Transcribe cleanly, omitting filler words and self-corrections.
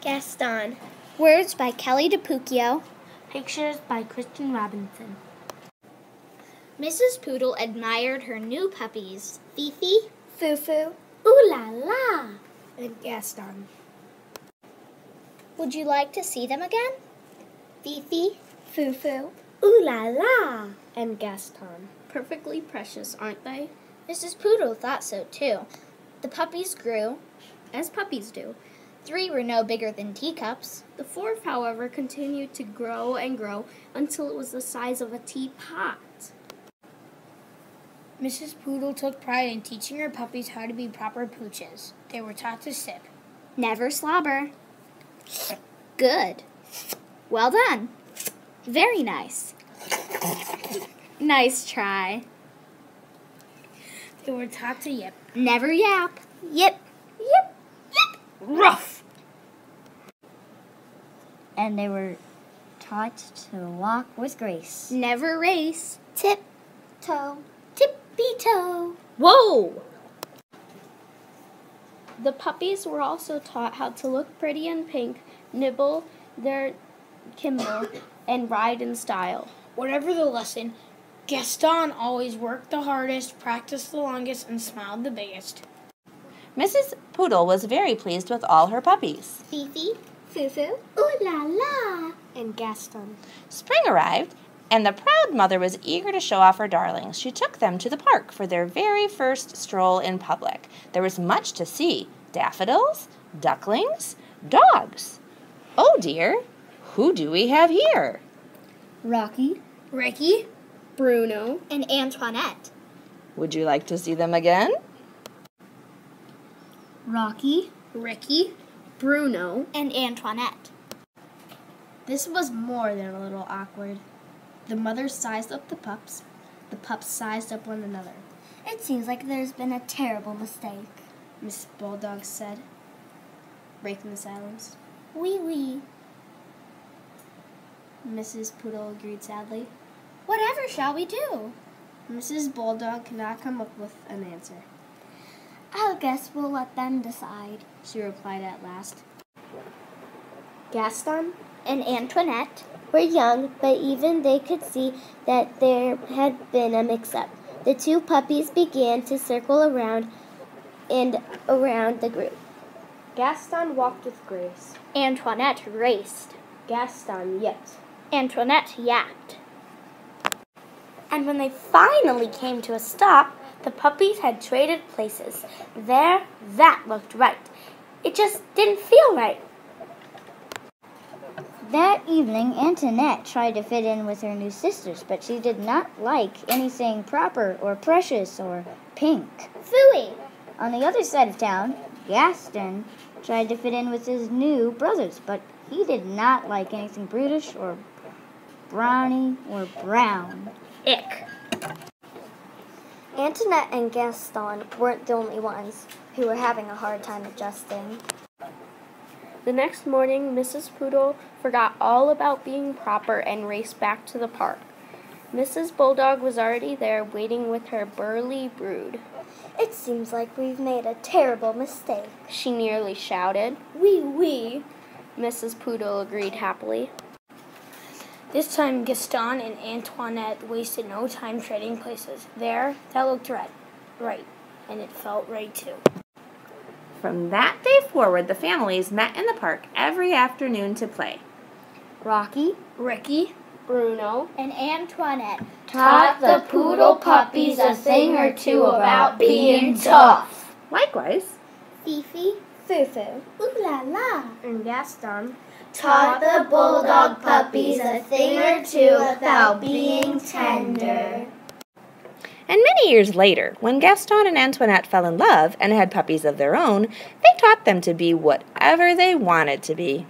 Gaston. Words by Kelly DePucchio. Pictures by Kristen Robinson. Mrs. Poodle admired her new puppies, Fifi, Fufu, Ooh La La, and Gaston. Would you like to see them again? Fifi, Fufu, Ooh La La, and Gaston. Perfectly precious, aren't they? Mrs. Poodle thought so too. The puppies grew, as puppies do. 3 were no bigger than teacups. The 4th, however, continued to grow and grow until it was the size of a teapot. Mrs. Poodle took pride in teaching her puppies how to be proper pooches. They were taught to sip. Never slobber. Good. Well done. Very nice. Nice try. They were taught to yip. Never yap. Yip. Yip. Yip. Ruff. And they were taught to walk with grace. Never race. Tip. Toe. Tippy-toe. Whoa! The puppies were also taught how to look pretty in pink, nibble their kibble, and ride in style. Whatever the lesson, Gaston always worked the hardest, practiced the longest, and smiled the biggest. Mrs. Poodle was very pleased with all her puppies. Fifi, Fufu, Ooh La La, and Gaston. Spring arrived, and the proud mother was eager to show off her darlings. She took them to the park for their very first stroll in public. There was much to see: daffodils, ducklings, dogs. Oh dear, who do we have here? Rocky, Ricky, Bruno, and Antoinette. Would you like to see them again? Rocky, Ricky, Bruno, and Antoinette. This was more than a little awkward. The mother sized up the pups sized up one another. It seems like there's been a terrible mistake, Miss Bulldog said, breaking the silence. Wee wee. Mrs. Poodle agreed sadly. Whatever shall we do? Mrs. Bulldog could not come up with an answer. I guess we'll let them decide, She replied at last. Gaston and Antoinette were young, but even they could see that there had been a mix-up. The 2 puppies began to circle around and around the group. Gaston walked with grace. Antoinette raced. Gaston yipped. Antoinette yapped. And when they finally came to a stop, the puppies had traded places. That looked right. It just didn't feel right. That evening, Antoinette tried to fit in with her new sisters, but she did not like anything proper or precious or pink. Phooey. On the other side of town, Gaston tried to fit in with his new brothers, but he did not like anything brutish or browny or brown. Ick. Antoinette and Gaston weren't the only ones who were having a hard time adjusting. The next morning, Mrs. Poodle forgot all about being proper and raced back to the park. Mrs. Bulldog was already there waiting with her burly brood. It seems like we've made a terrible mistake, She nearly shouted. Wee wee. Mrs. Poodle agreed happily. This time, Gaston and Antoinette wasted no time trading places. That looked right, and it felt right too. From that day forward, the families met in the park every afternoon to play. Rocky, Ricky, Bruno, And Antoinette Taught the poodle puppies a thing or two about being tough. Likewise, Fifi, Fufu Ooh La La, and Gaston. taught the bulldog puppies a thing or two about being tender. and many years later, when Gaston and Antoinette fell in love and had puppies of their own, they taught them to be whatever they wanted to be.